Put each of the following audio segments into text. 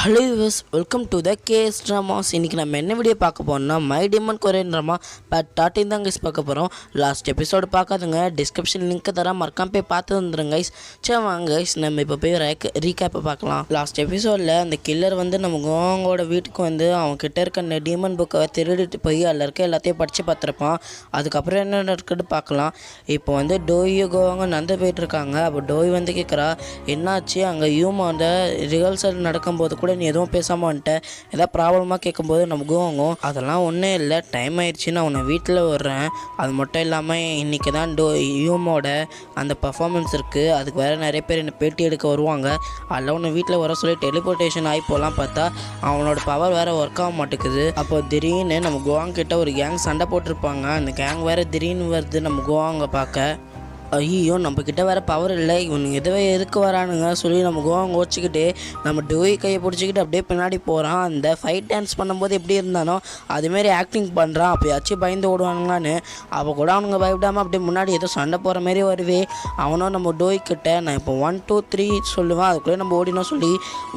Hello யூஸ் welcome to the KS dramas. இன்றைக்கி நம்ம என்ன வீடியோ பார்க்க போகிறோம்னா my demon Korean drama part 13 தான் கைஸ் பார்க்க போகிறோம். லாஸ்ட் எபிசோடு பார்க்காதுங்க, டிஸ்கிரிப்ஷன் லிங்க் தர மறக்காம போய் பார்த்து வந்துடுங்க கைஸ். சரி வாங்க கைஸ், நம்ம இப்போ போய் ரீகேப்பை பார்க்கலாம். லாஸ்ட் எபிசோடில் அந்த கில்லர் வந்து நம்ம கோவாங்கோட வீட்டுக்கு வந்து அவன் கிட்ட இருக்க டீமன் புக்கை திருடிட்டு போய் அதில் இருக்க எல்லாத்தையும் படித்து பார்த்துருப்பான். அதுக்கப்புறம் என்ன நடக்குது பார்க்கலாம். இப்போ வந்து டோயோ கோவாங்க நடந்து போயிட்டுருக்காங்க. அப்போ டோய் வந்து கேட்குறா, என்னாச்சு அங்கே யூமா அந்த ரிஹர்சல் நடக்கும்போது கூட நீ எதுவும் பேசாமல் வந்துட்ட, ஏதாவது ப்ராப்ளமாக கேட்கும்போது நம்ம கோவாங்கும் அதெல்லாம் ஒன்றும் இல்லை, டைம் ஆயிடுச்சுன்னு அவனை வீட்டில் விடுறேன். அது மட்டும் இல்லாமல் இன்றைக்கி தான் யூமோட அந்த பர்ஃபார்மன்ஸ் இருக்குது, அதுக்கு வேறு நிறைய பேர் என்னை பேட்டி எடுக்க வருவாங்க, அதில் ஒன்று வீட்டில் வர சொல்லி டெலிபோர்ட்டேஷன் ஆகி போகலாம் பார்த்தா அவனோட பவர் வேறு ஒர்க் ஆக மாட்டேங்குது. அப்போ திடீர்னு நம்ம கோவாங்க கிட்ட ஒரு கேங் சண்டை போட்டிருப்பாங்க. அந்த கேங் வேறு திடீர்னு வருது நம்ம கோவாங்க பார்க்க. ஐயோ நம்மக்கிட்ட வேறு பவர் இல்லை, இவனுங்க எதுக்கு வரானுங்க சொல்லி நம்ம கோவாங்க ஓச்சிக்கிட்டு நம்ம டோய் கையை பிடிச்சிக்கிட்டு அப்படியே பின்னாடி போகிறான். அந்த ஃபைட் டான்ஸ் பண்ணும்போது எப்படி இருந்தானோ அதுமாரி ஆக்டிங் பண்ணுறான். அப்போயாச்சும் பயந்து ஓடுவானுங்களான்னு. அப்போ கூட அவனுங்க பயப்படாமல் அப்படியே முன்னாடி ஏதோ சண்டை போகிற மாரி வருவே. அவனும் நம்ம டோய்கிட்ட நான் இப்போ 1 2 3 சொல்லுவேன், அதுக்குள்ளே நம்ம ஓடினோம் சொல்லி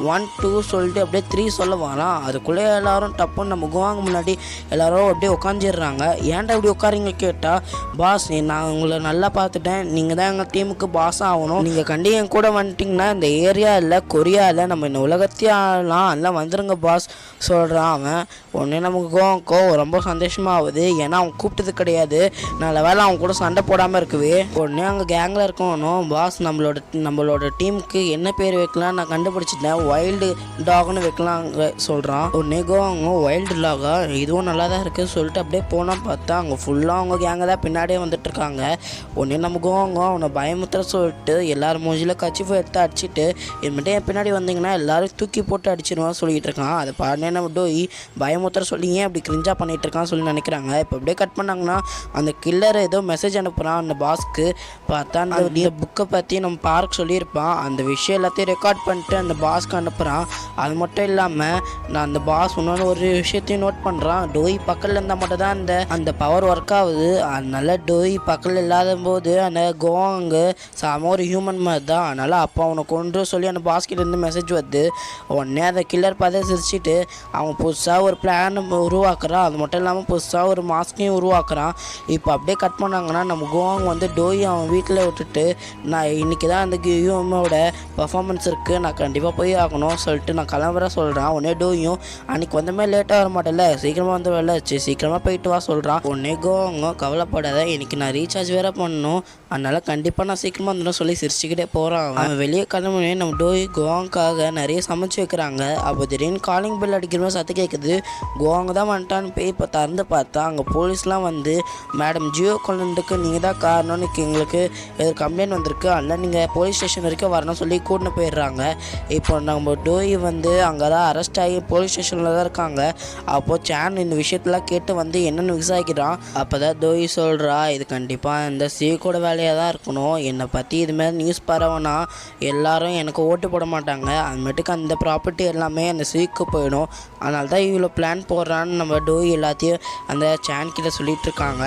1 2 சொல்லிட்டு அப்படியே 3 சொல்ல வரான். அதுக்குள்ளே எல்லோரும் டப்புன்னு நம்ம கோவாங்க முன்னாடி எல்லோரும் அப்படியே உட்காந்துடுறாங்க. ஏன்டா இப்படி உட்காரிங்க கேட்டால், பாஸ் நான் உங்களை நல்லா பார்த்துட்டேன், நீங்கள் தான் எங்கள் டீமுக்கு பாஸ் ஆகணும், நீங்கள் கண்டி என் கூட வந்துட்டிங்கன்னா இந்த ஏரியா இல்லை கொரியா இல்லை நம்ம இந்த உலகத்தையெல்லாம் எல்லாம் வந்துடுங்க பாஸ் சொல்கிறான் அவன். உடனே நமக்கு கோவம் ரொம்ப சந்தோஷமாகுது, ஏன்னா அவன் கூப்பிட்டது கிடையாது, நல்ல வேலை அவன் கூட சண்டை போடாமல் இருக்குவே. உடனே அங்கே கேங்கில் இருக்கணும், பாஸ் நம்மளோட டீமுக்கு என்ன பேர் வைக்கலாம் நான் கண்டுபிடிச்சிட்டேன், வைல்டு டாக்னு வைக்கலாங்க சொல்கிறான். உடனே அவங்க வைல்டு டாகா, இதுவும் நல்லா தான் இருக்குது சொல்லிட்டு அப்படியே போனால் பார்த்தா அங்கே ஃபுல்லாக அவங்க கேங்க தான் பின்னாடியே வந்துட்டுருக்காங்க. உடனே நம்ம அவனை பயமுத்திர சொல்லிட்டு எல்லாரும் மூஞ்சில கச்சிஃபை எடுத்து அடிச்சுட்டு இனிமேட்டு என் பின்னாடி வந்தீங்கன்னா எல்லாரும் தூக்கி போட்டு அடிச்சிடுவான் சொல்லிட்டு இருக்கான். அதை பாடனே நம்ம டோய் பயமுத்திர சொல்லி ஏன் அப்படி கிரிஞ்சா பண்ணிட்டு இருக்கான்னு சொல்லி நினைக்கிறாங்க. இப்போ அப்படியே கட் பண்ணாங்கன்னா அந்த கில்லர் ஏதோ மெசேஜ் அனுப்புகிறான் அந்த பாஸ்க்கு. பார்த்தா அந்த புக்கை பற்றி நம்ம பார்க்க சொல்லியிருப்பான், அந்த விஷயம் எல்லாத்தையும் ரெக்கார்ட் பண்ணிட்டு அந்த பாஸ்க்கு அனுப்புகிறான். அது மட்டும் இல்லாமல் நான் அந்த பாஸ் இன்னொன்று ஒரு விஷயத்தையும் நோட் பண்ணுறான், டோய் பக்கத்தில் இருந்தால் மட்டும் தான் அந்த பவர் ஒர்க் ஆகுது, அதனால டோய் பக்கத்தில் இல்லாத போது அந்த கோவாங்க சாம ஒரு ஹியூமன் மாதிரி தான், அதனால் அப்போ அவனை கொண்டு சொல்லி அந்த பாஸ்கிட்டேருந்து மெசேஜ் வருது. உடனே அந்த கில்லர் பார்த்து சிரிச்சுட்டு அவன் புதுசாக ஒரு பிளான் உருவாக்குறான். அது மட்டும் இல்லாமல் புதுசாக ஒரு மாஸ்கையும் உருவாக்குறான். இப்போ அப்படியே கட் பண்ணாங்கன்னா நம்ம கோவாங்க வந்து டோய் அவன் வீட்டில் விட்டுட்டு நான் இன்றைக்கி தான் அந்த ஹியூமனோட பர்ஃபார்மன்ஸ் இருக்குது, நான் கண்டிப்பாக போய் ஆகணும் சொல்லிட்டு நான் கிளம்புற சொல்கிறான். உடனே டோயும் அன்றைக்கி வந்தமே லேட்டாக வர மாட்டேன்ல, சீக்கிரமாக வந்து வரலாச்சு, சீக்கிரமாக போயிட்டு வா சொல்கிறான். உடனே கோவாங்க கவலைப்படாத, இன்றைக்கி நான் ரீசார்ஜ் வேறு பண்ணணும், அதனால் கண்டிப்பாக நான் சீக்கிரமாக வந்துடும் சொல்லி சிரிச்சுக்கிட்டே போகிறான். அவன் வெளியே கிளம்புனே நம்ம டோய் கோவாங்காக நிறைய சமைச்சு வைக்கிறாங்க. அப்போ திடீர்னு காலிங் பெல் அடிக்கிற மாதிரி சத்து கேட்குது. கோவாங்க தான் வந்துட்டான்னு போய் இப்போ திறந்து பார்த்தா அங்கே போலீஸ்லாம் வந்து மேடம் ஜியோ கொண்டதுக்கு நீங்கள் தான் காரணம்னு எங்களுக்கு கம்ப்ளைண்ட் வந்திருக்கு, அதனால் நீங்கள் போலீஸ் ஸ்டேஷன் வரைக்கும் வரணும்னு சொல்லி கூட்டின்னு போயிடுறாங்க. இப்போ நம்ம டோய் வந்து அங்கே தான் அரெஸ்ட் ஆகி போலீஸ் ஸ்டேஷனில் தான் இருக்காங்க. அப்போது சேன் இந்த விஷயத்தெலாம் கேட்டு வந்து என்னென்னு விசாரிக்கிறான். அப்போ தான் டோய் சொல்கிறா, இது கண்டிப்பாக இந்த கூட வேலையாக தான் இருக்கணும், என்னை பற்றி இதுமாதிரி நியூஸ் பரவனா எல்லாரும் எனக்கு ஓட்டு போட மாட்டாங்க, அதுமேட்டுக்கு அந்த ப்ராப்பர்ட்டி எல்லாமே அந்த சீக்கு போயிடும், அதனால தான் இவ்வளோ பிளான் போடுறான்னு நம்ம டோய் எல்லாத்தையும் அந்த சேன் கிட்ட சொல்லிட்டு இருக்காங்க.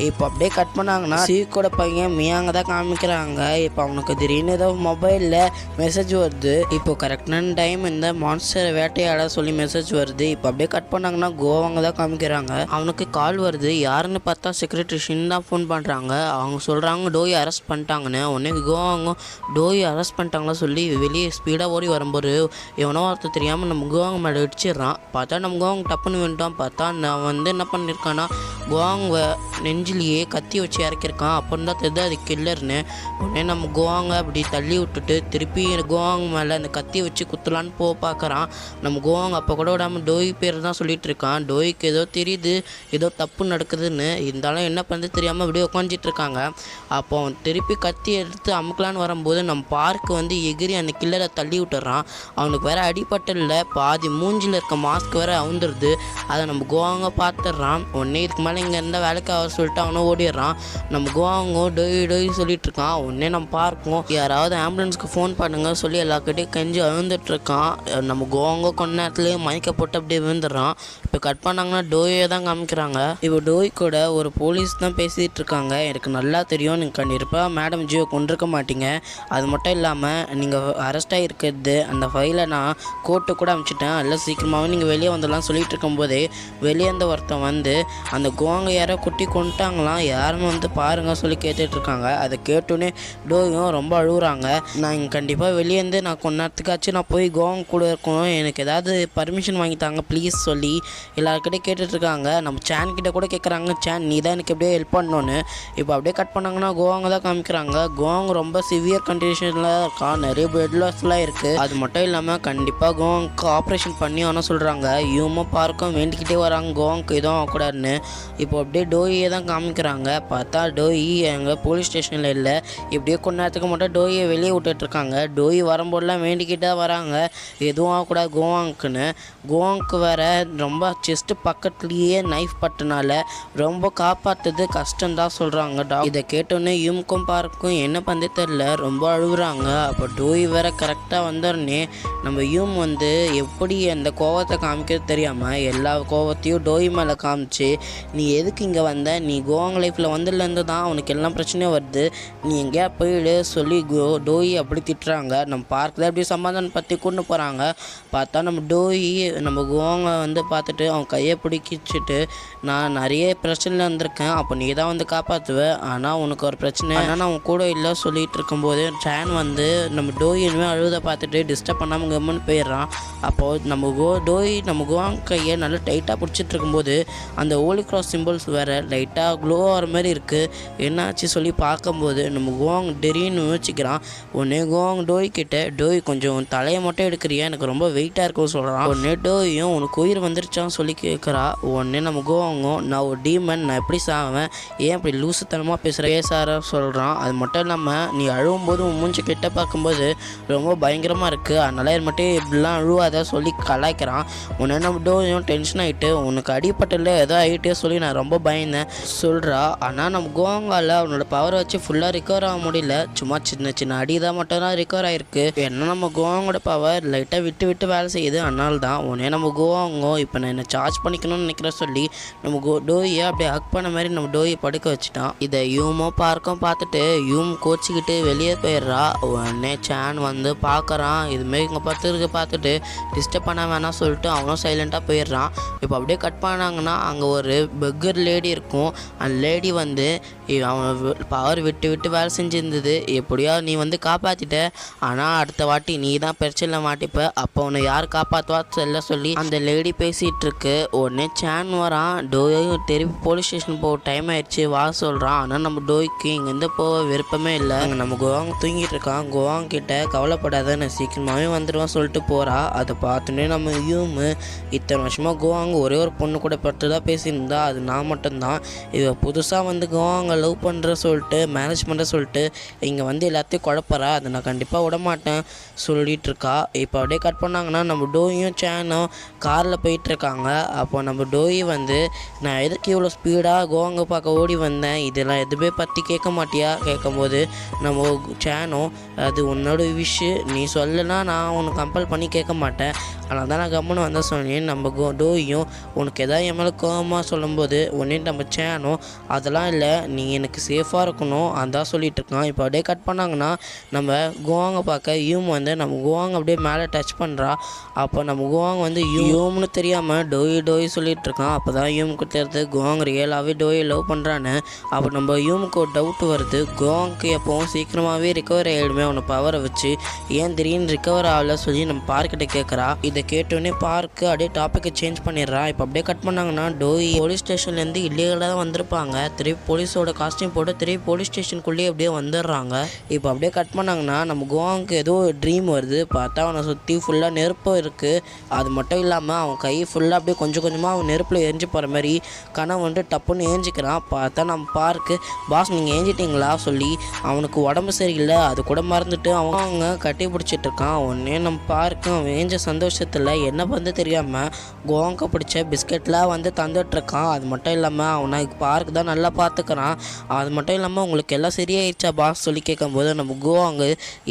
இப்போ அப்படியே கட் பண்ணாங்கன்னா சீக்கோட பையன் மியாங்க தான் காமிக்கிறாங்க. இப்போ அவனுக்கு திடீர்னு ஏதோ மொபைலில் மெசேஜ் வருது, இப்போ கரெக்டான டைம் இந்த மான்ஸ்டரை வேட்டையாட சொல்லி மெசேஜ் வருது. இப்போ அப்படியே கட் பண்ணாங்கன்னா கோவாங்க தான் காமிக்கிறாங்க. அவனுக்கு கால் வருது, யாருன்னு பார்த்தா செக்ரட்டரி ஷின் தான் ஃபோன் பண்ணுறாங்க. அவங்க சொல்கிறாங்க டோய் அரெஸ்ட் பண்ணிட்டாங்கன்னு. உடனே கோவாங்க டோய் அரெஸ்ட் பண்ணிட்டாங்களா சொல்லி வெளியே ஸ்பீடாக ஓடி வரும்போது எவனோ ஒருத்தர் தெரியாமல் நம்ம கோவாங்க மேலே இடிச்சிடுறான். பார்த்தா நம்ம கோவாங்க டப்புன்னு வேண்டாம். பார்த்தா நான் வந்து என்ன பண்ணியிருக்கான்னா கோவாங்க நெஞ்சிலேயே கத்தி வச்சு இறக்கியிருக்கான். அப்புறம் தான் தெரியுது அது கில்லர்னு. உடனே நம்ம கோவாங்க அப்படி தள்ளி விட்டுட்டு திருப்பி கோவாங்க மேலே அந்த கத்தி வச்சு குத்தலான்னு பார்க்குறான். நம்ம கோவாங்க அப்போ கூட விடாமல் டோய் பேர் தான் சொல்லிட்டு இருக்கான். டோய்க்கு ஏதோ தெரியுது ஏதோ தப்பு நடக்குதுன்னு, இருந்தாலும் என்ன பண்ணுறது தெரியாமல் அப்படியே உட்காந்துட்டு இருக்காங்க. அப்போ அவன் திருப்பி கத்தி எடுத்து அமுக்கலான்னு வரும்போது நம்ம பார்க்கு வந்து எகிரி அந்த கில்லரை தள்ளி விட்டுறான். அவனுக்கு வேறு அடிப்பட்டில் பாதி மூஞ்சில் இருக்க மாஸ்க் வேறு அவுந்துடுது. அதை நம்ம கோவாங்க பார்த்துட்றான். உடனே இதுக்கு மேலே இங்கே இருந்தால் வேலைக்கு ஆக சொல்லிட்டு அவனும் ஓடிடுறான். நம்ம கோவாங்க டொய் சொல்லிட்டு இருக்கான். உடனே நம்ம பார்க்கும் யாராவது ஆம்புலன்ஸ்க்கு ஃபோன் பண்ணுங்க சொல்லி எல்லாக்கிட்டையும் கெஞ்சி அழுந்துட்டுருக்கான். நம்ம கோவாங்க கொஞ்ச நேரத்துலேயே மயக்க போட்டு அப்படியே விழுந்துடுறான். இப்போ கட் பண்ணாங்கன்னா டோயை தான் காமிக்கிறாங்க. இப்போ டோய் கூட ஒரு போலீஸ் தான் பேசிகிட்டு இருக்காங்க. எனக்கு நல்லா தெரியும், நீ நீங்கள் கண்டிப்பாக மேடம் ஜியோ கொண்டிருக்க மாட்டீங்க. அது மட்டும் இல்லாமல் நீங்கள் அரெஸ்ட் ஆகிருக்கிறது அந்த ஃபைலை நான் கோர்ட்டு கூட அனுப்பிச்சிட்டேன். எல்லாம் சீக்கிரமாகவே நீங்கள் வெளியே வந்துடலாம் சொல்லிட்டு இருக்கும்போதே வெளியே இருந்த ஒருத்தன் வந்து அந்த கோங்க யாரோ குட்டி கொண்டுட்டாங்களாம், யாருன்னு வந்து பாருங்கள் சொல்லி கேட்டுட்ருக்காங்க. அதை கேட்டோன்னே டோயும் ரொம்ப அழுகுறாங்க. நான் இங்கே கண்டிப்பாக வெளியேருந்து நான் கொஞ்ச நேரத்துக்காச்சும் நான் போய் கோவங்க கூட இருக்கணும், எனக்கு ஏதாவது பர்மிஷன் வாங்கித்தாங்க ப்ளீஸ் சொல்லி எல்லாருக்கிட்டே கேட்டுட்ருக்காங்க. நம்ம சேன் கிட்டே கூட கேட்குறாங்க, சேன் நீ தான் எனக்கு எப்படியே ஹெல்ப் பண்ணணுன்னு. இப்போ அப்படியே கட் பண்ணாங்கன்னா கோவாங்க தான் காமிக்கிறாங்க. கோவாங்க ரொம்ப சிவியர் கண்டிஷனில் இருக்கா, நிறைய பிளட் லாஸ்லாம் இருக்குது. அது மட்டும் இல்லாமல் கண்டிப்பாக கோவாங்க்கு ஆப்ரேஷன் பண்ணி ஆனால் சொல்கிறாங்க. இவங்க பார்க்கும் வேண்டிக்கிட்டே வராங்க கோவாங்க்கு எதுவும் ஆகக்கூடாதுன்னு. இப்போ அப்படியே டோயை தான் காமிக்கிறாங்க. பார்த்தா டோயி எங்கள் போலீஸ் ஸ்டேஷனில் இல்லை. இப்படியே கொஞ்ச நேரத்துக்கு மட்டும் டோயை வெளியே விட்டுட்ருக்காங்க. டோயி வரும்போதெல்லாம் வேண்டிக்கிட்டே வராங்க எதுவும் ஆகக்கூடாது கோவாங்க்குன்னு. கோவாங்க்கு வேற ரொம்ப செஸ்ட்டு பக்கத்துலேயே நைஃப் பட்டனால ரொம்ப காப்பாற்றுறது கஷ்டம்தான் சொல்கிறாங்க. இதை கேட்டோன்னே யூம்க்கும் பார்க்கும் என்ன பண்ணே தெரில, ரொம்ப அழுகுறாங்க. அப்போ டோய் வேற கரெக்டாக வந்தோடனே நம்ம யூம் வந்து எப்படி அந்த கோவத்தை காமிக்கிறது தெரியாமல் எல்லா கோவத்தையும் டோய் மேலே காமிச்சு, நீ எதுக்கு இங்கே வந்த, நீ கோவாங் லைஃப்பில் வந்ததுலேருந்து தான் அவனுக்கு எல்லாம் பிரச்சனையும் வருது, நீ எங்கேயா போயிடு சொல்லி டோய் அப்படி திட்டுறாங்க. நம்ம பார்க்கில் அப்படி சமாதானம் பற்றி கொண்டு போகிறாங்க. பார்த்தா நம்ம டோய் நம்ம கோவாங்க வந்து பார்த்துட்டு அவன் கையை பிடிக்கிச்சிட்டு, நான் நிறைய பிரச்சனையில் வந்திருக்கேன், அப்போ நீ தான் வந்து காப்பாற்றுவேன், ஆனால் உனக்கு ஒரு பிரச்சனை, ஆனால் நான் அவன் கூட இல்லை சொல்லிகிட்டு இருக்கும்போது சேன் வந்து நம்ம டோய் இனிமேல் அழுவதை பார்த்துட்டு டிஸ்டர்ப் பண்ணாமல் கம்முன்னு போயிடுறான். அப்போது நம்ம டோய் நம்ம கோவாங் கையை நல்லா டைட்டாக பிடிச்சிட்டு இருக்கும்போது அந்த ஹோலி கிராஸ் சிம்பிள்ஸ் வேறு லைட்டாக க்ளோ ஆகிற மாதிரி இருக்குது. என்னாச்சு சொல்லி பார்க்கும்போது நம்ம கோவாங் டெரின்னு யோசிக்கிறான். உடனே கோவாங் டோய் கிட்ட, டோய் கொஞ்சம் தலையை மட்டும் எடுக்கிறியா, எனக்கு ரொம்ப வெயிட்டாக இருக்குன்னு சொல்கிறான். உடனே டோயும் உனக்கு உயிர் வந்துருச்சான்னு சொல்லி கேட்குறா. உடனே நம்ம கோவாங்கும் நான் ஒரு டீமன், நான் எப்படி சாவேன், ஏன் இப்படி லூசுத்தனமாக பேசார சொல்கிறான். அது மட்டும் இல்லாமல் நீ அழுவும்போது உன் மூஞ்சி கிட்ட பார்க்கும்போது ரொம்ப பயங்கரமாக இருக்குது, அதனால இது மட்டும் இப்படிலாம் அழுவாத சொல்லி கலாய்க்கிறான். உடனே நம்ம டோயும் டென்ஷன் ஆகிட்டு உனக்கு அடிப்பட்டில் ஏதோ ஆகிட்டே சொல்லி நான் ரொம்ப பயந்தேன் சொல்கிறா. ஆனால் நம்ம கோவாங்கால் அவனோட பவரை வச்சு ஃபுல்லாக ரிகவர் ஆக முடியல, சும்மா சின்ன சின்ன அடி தான் மட்டும்தான் ரிகவர் ஆகிருக்கு. ஏன்னா நம்ம கோவாங்கோட பவர் லைட்டாக விட்டு விட்டு வேலை செய்யுது, அதனால தான். உடனே நம்ம கோவாங்கோ இப்போ நான் என்னை சார்ஜ் பண்ணிக்கணும்னு நினைக்கிற சொல்லி நம்ம டோயை அப்படியே ஹக் பண்ண மாதிரி நம்ம டோயை படுக்க வச்சுட்டான். இதை யூமோ பார்த்துட்டு யூம் கோச்சிக்கிட்டு வெளியே போயிடுறா. உடனே சேன் வந்து பார்க்குறான், இதுமாரி இங்கே பார்த்துட்டு டிஸ்டர்ப் பண்ண வேணாம் சொல்லிட்டு அவனும் சைலண்ட்டாக போயிடுறான். இப்போ அப்படியே கட் பண்ணாங்கன்னா அங்கே ஒரு பெக்கர் லேடி இருக்கும். அந்த லேடி வந்து அவன் பவர் விட்டு விட்டு வேலை செஞ்சுருந்தது, எப்படியா நீ வந்து காப்பாற்றிட்ட, ஆனால் அடுத்த வாட்டி நீ தான் பிரச்சனை மாட்டிப்ப, அப்போ உன்னை யார் காப்பாற்றுவா சொல்ல சொல்லி அந்த லேடி பேசிகிட்டு இருக்கு. உடனே சேன் வரான். டோயும் திருப்பி போலீஸ் ஸ்டேஷன் போக டைம் ஆயிடுச்சு வா சொல்கிறான். ஆனால் நம்ம டோய்க்கு இங்கேருந்து போக விருப்பமே இல்லை. அங்கே நம்ம கோவாங் தூங்கிட்டு இருக்கான். கோவாங் கிட்ட கவலைப்படாத நான் சீக்கிரமாகவே வந்துடுவான் சொல்லிட்டு போகிறா. அதை பார்த்துன்னே நம்ம யூம் இத்தனை வருஷமாக கோவாங்க ஒரே ஒரு பொண்ணு கூட பட்டு தான் பேசியிருந்தா, அது நான் மட்டும்தான். இவ புதுசாக வந்து கோவாங்க லவ் பண்ணுற சொல்லிட்டு மேனேஜ் பண்ணுற சொல்லிட்டு இங்கே வந்து எல்லாத்தையும் குழப்பறா, அதை நான் கண்டிப்பாக விடமாட்டேன் சொல்லிகிட்டு இருக்கா. இப்போ அப்படியே கட் பண்ணாங்கன்னா நம்ம டோயும் சேனும் காரில் போயிட்டுருக்காங்க. அப்போ நம்ம டோய் வந்து நான் எதுக்கு இவ்வளோ ஸ்பீடாக கோவாங்க பார்க்க ஓடி வந்தேன், இதெல்லாம் எதுவுமே பற்றி கேட்க மாட்டியா கேட்கும்போது நம்ம சேனும் அது உன்னோட விஷ், நீ சொல்லனா நான் உனக்கு கம்பல் பண்ணி கேட்க மாட்டேன், ஆனால் தான் நான் கம்முன்னு வந்தால் சொன்னேன். நம்ம டோயும் உனக்கு எதாவது என் மேலே கோவமாக சொல்லும்போது உடனே நம்ம சேனும் அதெல்லாம் இல்லை, நீ எனக்கு சேஃபாக இருக்கணும் அதான் சொல்லிகிட்டு இருக்கான். இப்போ அப்படியே கட் பண்ணாங்கன்னா நம்ம கோவாங்க பார்க்க யூம் வந்து நம்ம கோவாங்க அப்படியே மேலே டச் பண்ணுறா. அப்போ நம்ம கோவாங்க வந்து யூம்னு தெரியாமல் டோய் சொல்லிகிட்டு இருக்கான். அப்போ தான் யூமுக்கு தெரியுது கோவாங் ரியலாகவே டோயை லவ் பண்ணுறான்னு. அப்போ நம்ம யூமுக்கு ஒரு டவுட் வருது, கோவாங்க்கு எப்போவும் சீக்கிரமாகவே ரிகவர் ஆகிடுமே அவனை பவரை வச்சு, ஏன் திடீர்னு ரிகவர் ஆகல சொல்லி நம்ம பார்க்கிட்ட கேட்குறா. இதை கேட்டோடனே பார்க்கு அப்படியே டாப்பிக்கை சேஞ்ச் பண்ணிடுறா. இப்போ அப்படியே கட் பண்ணாங்கன்னா டோய் போலீஸ் ஸ்டேஷன்லேருந்து இல்லீகலாக தான் வந்திருப்பாங்க, திருப்பி போலீஸோட காஸ்டியூம் போட்டு திருப்பி போலீஸ் ஸ்டேஷனுக்குள்ளேயே அப்படியே வந்துடுறாங்க. இப்போ அப்படியே கட் பண்ணாங்கன்னா நம்ம கோவாங்க்கு ஏதோ ஒரு ட்ரீம் வருது. பார்த்தா அவனை சுற்றி ஃபுல்லாக நெருப்பு இருக்குது. அது மட்டும் இல்லாமல் அவன் கை ஃபுல்லாக அப்படியே கொஞ்சம் கொஞ்சமாக அவன் நெருப்பில் எரிஞ்சு போகிற மாதிரி கனவு வந்து டப்புன்னு ஏஞ்சிக்கிறான். பார்த்தா நம்ம பார்க்கு பாஸ் நீங்கள் ஏஞ்சிட்டிங்களா சொல்லி அவனுக்கு உடம்பு சரியில்லை அது கூட மறந்துட்டு அவங்க கட்டி பிடிச்சிட்டு இருக்கான். உடனே நம்ம பார்க்கு அவன் ஏஞ்ச சந்தோஷத்தில் என்ன பண்ணு தெரியாமல் கோவாங்க பிடிச்ச பிஸ்கெட்லாம் வந்து தந்துட்டுருக்கான். அது மட்டும் இல்லாமல் அவனை பார்க்கு தான் நல்லா பார்த்துக்கிறான். அது மட்டும் இல்லாமல் உங்களுக்கு எல்லாம் சரியாயிடுச்சா பாஸ் சொல்லி கேட்கும்போது நம்ம கோவாங்க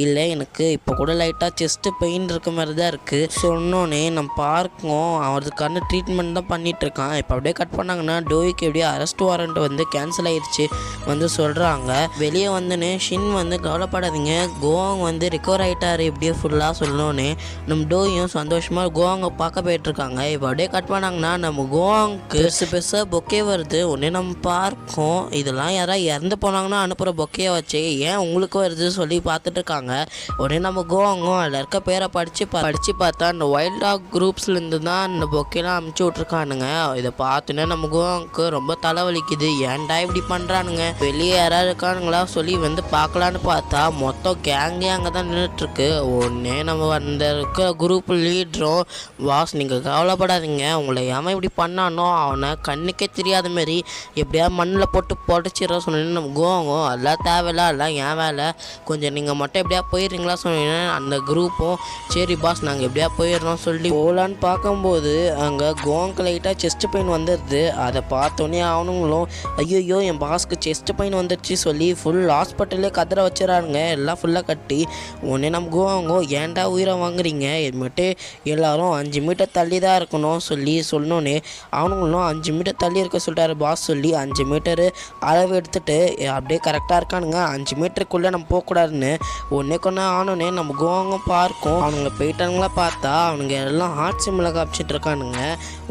இல்லை எனக்கு இப்போ கூட லைட்டாக செஸ்ட்டு பெயின் இருக்க மாதிரி தான் இருக்குது சொன்னோன்னே நம்ம பார்க்கும் அவருக்கான ட்ரீட்மெண்ட் தான் பண்ணிகிட்ருக்கான். இப்போ அப்படியே கட் பண்ணாங்கன்னா டோய்க்கு எப்படியோ அரெஸ்ட் வாரண்ட் வந்து கேன்சல் ஆயிடுச்சு வந்து சொல்கிறாங்க. வெளியே வந்துன்னு ஷின் வந்து கவலைப்படாதீங்க கோவாங் வந்து ரிகவர் ஆகிட்டார் எப்படியோ ஃபுல்லாக சொல்லணுன்னே நம்ம டோயும் சந்தோஷமாக கோவாங்க பார்க்க போயிட்டுருக்காங்க. இப்போ அப்படியே கட் பண்ணாங்கன்னா நம்ம கோவாங்க்கு பெருசாக பொக்கே வருது. உடனே நம்ம பார்க்கும் இதெல்லாம் யாராவது இறந்து போனாங்கன்னா அனுப்புகிற பொக்கையை வச்சு ஏன் உங்களுக்கு வருது சொல்லி பார்த்துட்டு இருக்காங்க. உடனே நம்ம கோவாங்கும் அதில் இருக்க பேரை படித்து பார்த்தா அந்த வைல்ட் டாக் குரூப்ஸ்லேருந்து தான் அந்த பொக்கையெல்லாம் அமுச்சு விட்ருக்கானுங்க. இதை பார்த்துன்னா நம்ம கோவாங்க்கு ரொம்ப தலைவலிக்குது. ஏன்டா இப்படி பண்ணுறானுங்க வெளியே யாராவது இருக்கானுங்களா சொல்லி வந்து பார்க்கலான்னு பார்த்தா மொத்தம் கேங்கே அங்கே தான் நின்றுட்டுருக்கு. உடனே நம்ம அந்த இருக்க குரூப் லீடரும் வாஸ் நீங்கள் கவலைப்படாதீங்க உங்களை ஏமா இப்படி பண்ணானோ அவனை கண்ணுக்கே தெரியாத மாரி எப்படியா மண்ணில் போட்டு புடச்சிட சொன்னீங்கன்னு நம்ம கோவாங்கும் அதெல்லாம் தேவையில்ல அதெல்லாம் ஏன் வேலை கொஞ்சம் நீங்கள் மட்டும் எப்படியா போயிடுறீங்களா சொன்னீங்கன்னா அந்த குரூப்பும் சரி பாஸ் நாங்கள் எப்படியா போயிடுறோம் சொல்லி போகலான்னு பார்க்கும்போது அங்கே கோவாங்க்கு லைட்டாக செஸ்ட் பெயின் வந்துடுது. அதை பார்த்தோன்னே அவனுங்களும் ஐயோ என் பாஸ்க்கு செஸ்ட் பெயின் வந்துடுச்சு சொல்லி ஃபுல் ஹாஸ்பிட்டல்லே கதற வச்சுறானுங்க எல்லாம் ஃபுல்லாக கட்டி. உடனே நம்ம கோவாங்கோ ஏன்டா உயிரை வாங்குறீங்க இதுமேட்டு எல்லாரும் 5 மீட்டர் தள்ளி தான் இருக்கணும் சொல்லி சொன்னோன்னே அவனுங்களும் 5 மீட்டர் தள்ளி இருக்க சொல்லிட்டாரு பாஸ் சொல்லி 5 மீட்டரு அளவு எடுத்துகிட்டு அப்படியே கரெக்டாக இருக்கானுங்க 5 மீட்டருக்குள்ளே நம்ம போகக்கூடாதுன்னு ஒன்றே கொண்டா ஆனோடனே நம்ம கோவாங்கும் பார்க்கும் அவனுங்க போயிட்டானுங்களா பார்த்தா அவனுங்க எல்லாம் ஹார்ட் சிம்மில் காமிச்சிட்டு இருக்கானுங்க.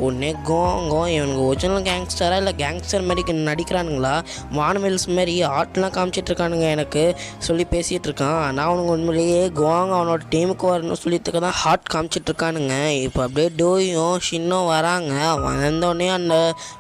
உடனே கோவாங்கும் இவனுங்க ஒரிஜினல் கேங்ஸ்டராக இல்லை கேங்ஸ்டர் மாதிரி நடிக்கிறானுங்களா வானவில்ஸ் மாதிரி ஹார்ட்லாம் காமிச்சிட்டு இருக்கானுங்க எனக்கு சொல்லி பேசிகிட்டு இருக்கான். ஆனால் அவனுங்க உண்மையிலேயே கோவாங்க அவனோட டீமுக்கு வரணும்னு சொல்லிட்டு தான் ஹார்ட் காமிச்சிட்டு இருக்கானுங்க. இப்போ அப்படியே டோயும் ஷின்னும் வராங்க. வந்தோடனே அந்த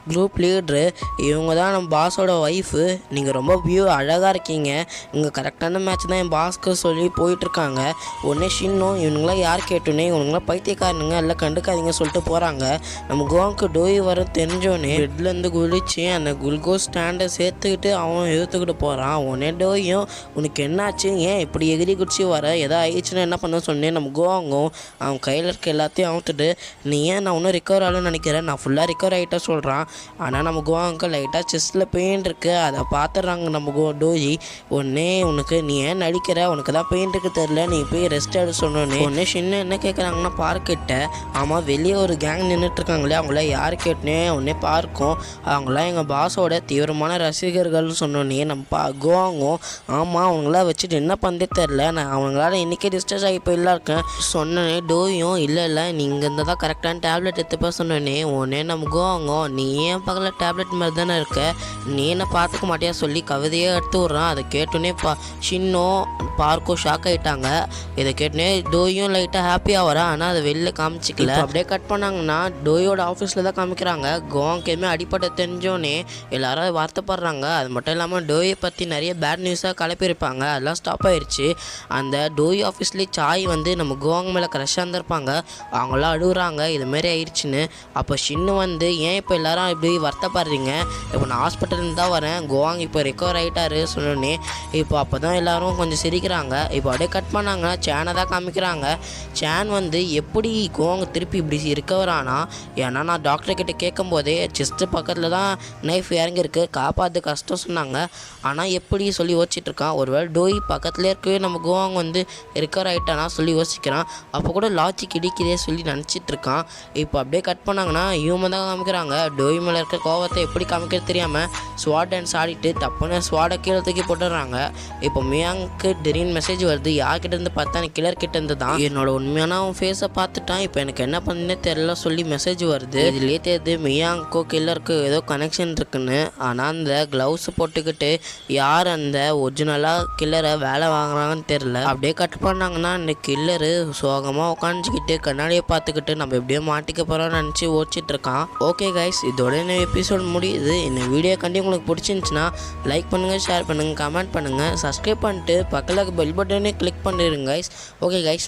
குரூப் லீட்ரு இவங்க தான் நம்ம பாஸோட ஒய்ஃபு நீங்கள் ரொம்ப அழகாக இருக்கீங்க இங்கே கரெக்டான மேட்ச் தான் என் பாஸ்க்கு சொல்லி போயிட்டுருக்காங்க. உடனே ஷின்னும் இவனுங்களாம் யார் கேட்டோன்னே இவனுங்களாம் பைத்தியக்காரனுங்க எல்லாம் கண்டுக்காதீங்க சொல்லிட்டு போகிறாங்க. நம்ம கோவாங்க்கு டோய் வர தெரிஞ்சோடனே பெட்லேருந்து குளிச்சு அந்த குளுக்கோஸ் ஸ்டாண்டை சேர்த்துக்கிட்டு அவன் இழுத்துக்கிட்டு போகிறான். உடனே டோயும் உனக்கு என்னாச்சு ஏன் இப்படி எகிரி குடிச்சு வர எதாவது ஆயிடுச்சுன்னா என்ன பண்ண சொன்னேன். நம்ம கோவாங்கும் அவன் கையில் இருக்க எல்லாத்தையும் அவுத்துட்டு நீ ஏன் நான் ஒன்றும் ரிக்கவர் ஆகலன்னு நினைக்கிறேன் நான் ஃபுல்லாக ரிக்கவர் ஆகிட்டா சொல்கிறான். ஆனால் நம்ம கோவாங்க்கு லைட்டாக செஸ்ட்டில் பெயின் இருக்குது அதை பார்த்துட்றாங்க நம்ம டோஜி. உடனே உனக்கு நீ ஏன் நடிக்கிற உனக்கு தான் பெயின் இருக்கு தெரில நீ போய் ரெஸ்ட் எடுத்து சொன்னோன்னே உடனே சின்ன என்ன கேட்குறாங்கன்னா பார்க்கிட்ட ஆமாம் வெளியே ஒரு கேங் நின்றுட்டுருக்காங்களே அவங்கள யார் கேட்டுனே உடனே பார்க்கும் அவங்களாம் எங்கள் பாஸோட தீவிரமான ரசிகர்கள்னு சொன்னோன்னே நம்ம கோவாங்கும் ஆமாம் அவங்களாம் வச்சுட்டு என்ன பண்ணே தெரில நான் அவங்களால இன்றைக்கே டிஸ்டர்ஸ் ஆகி போயிடலாம் இருக்கேன் சொன்னோன்னே டோயும் இல்லை நீங்கள் இந்த தான் கரெக்டான டேப்லெட் எடுத்துப்பா சொன்னோன்னே உடனே நம்ம கோவாங்கும் நீ ஏன் பக்கத்தில் டேப்லெட் மாதிரி தானே இருக்க நீ என்ன பார்த்துக்க மாட்டியா சொல்லி கவிதையே எடுத்து விட்றான். அதை கேட்டோன்னே ஷின்னும் பார்க்கும் ஷாக் ஆகிட்டாங்க. இதை கேட்டோன்னே டோயும் லைட்டாக ஹாப்பியாக வரான். ஆனால் அதை வெளில காமிச்சிக்கல. அப்படியே கட் பண்ணாங்கன்னா டோயோட ஆஃபீஸில் தான் காமிக்கிறாங்க. கோவாங்க்கு எதுவுமே அடிப்படை தெரிஞ்சோன்னே எல்லாரும் வார்த்தைப்படுறாங்க. அது மட்டும் இல்லாமல் டோயை பற்றி நிறைய பேட் நியூஸாக கிளப்பியிருப்பாங்க அதெல்லாம் ஸ்டாப் ஆயிடுச்சு. அந்த டோய் ஆஃபீஸ்லேயே சாய் வந்து நம்ம கோவாங் மேலே க்ரஷ்ஷாக இருந்திருப்பாங்க அவங்களாம் அழுகுறாங்க இதுமாரி ஆயிடுச்சுன்னு. அப்போ ஷின்னு வந்து ஏன் இப்போ எல்லாரும் இப்படி வருத்தப்படுறீங்க இப்போ நான் ஹாஸ்பிட்டல் தான் வரேன் கோவாங் இப்போ ரிகவர் ஆகிட்டாரு சொன்னோன்னே இப்போ அப்போ தான் எல்லோரும் கொஞ்சம் சிரிக்கிறாங்க. இப்போ அப்படியே கட் பண்ணாங்கன்னா சேனை தான் காமிக்கிறாங்க. சேன் வந்து எப்படி கோவாங் திருப்பி இப்படி ரிகவர் ஆனா ஏன்னா நான் டாக்டர்கிட்ட கேட்கும் போதே செஸ்ட்டு பக்கத்தில் தான் நைஃப் இறங்கியிருக்கு காப்பாற்று கஷ்டம் சொன்னாங்க. ஆனால் எப்படி சொல்லி யோசிச்சுட்ருக்கான் ஒருவேளை டோய் பக்கத்துலேயே இருக்கவே நம்ம கோவாங் வந்து ரிகவர் ஆகிட்டானா சொல்லி யோசிக்கிறான். அப்போ கூட லாஜிக் இடிக்கிறதே சொல்லி நினச்சிட்ருக்கான். இப்போ அப்படியே கட் பண்ணாங்கன்னா இவங்க தான் காமிக்கிறாங்க. டோய் மேலே இருக்க கோவத்தை எப்படி காமிக்கிறது தெரியாமல் ஸ்வாட் டான்ஸ் ஆடிட்டு தப்புன்னு ஸ்வாடை கீழே தூக்கி போட்டுடுறாங்க. இப்போ மியாங்க்கு திடீர்னு மெசேஜ் வருது யார்கிட்ட இருந்து பார்த்தா எனக்கு கிளர்கிட்ட இருந்து தான் என்னோட உண்மையான அவன் ஃபேஸை பார்த்துட்டான் இப்போ எனக்கு என்ன பண்ணுன்னே தெரியல சொல்லி மெசேஜ் வருது. இதுலேயே தெரியுது மியாங்க்கோ கில்லருக்கு ஏதோ கனெக்ஷன் இருக்குன்னு. ஆனால் அந்த க்ளவுஸ் போட்டுக்கிட்டு யார் அந்த ஒரிஜினலாக கில்லரை வேலை வாங்குறாங்கன்னு தெரில. அப்படியே கட் பண்ணாங்கன்னா இந்த கில்லரு சோகமாக உட்காந்துக்கிட்டு கண்ணாடியை பார்த்துக்கிட்டு நம்ம எப்படியோ மாட்டிக்க போகிறோம்னு நினச்சி ஓடிச்சிட்டு இருக்கான். ஓகே கைஸ் இதோட இந்த எபிசோட் முடியுது. இந்த வீடியோ கண்டி உங்களுக்கு பிடிச்சிருந்துச்சுன்னா லைக் பண்ணுங்கள் ஷேர் பண்ணுங்கள் கமெண்ட் பண்ணுங்கள் சப்ஸ்கிரைப் பண்ணிட்டு பக்கத்தில் பெல் பட்டனே கிளிக் பண்ணிடுங்க கைஸ். Okay guys.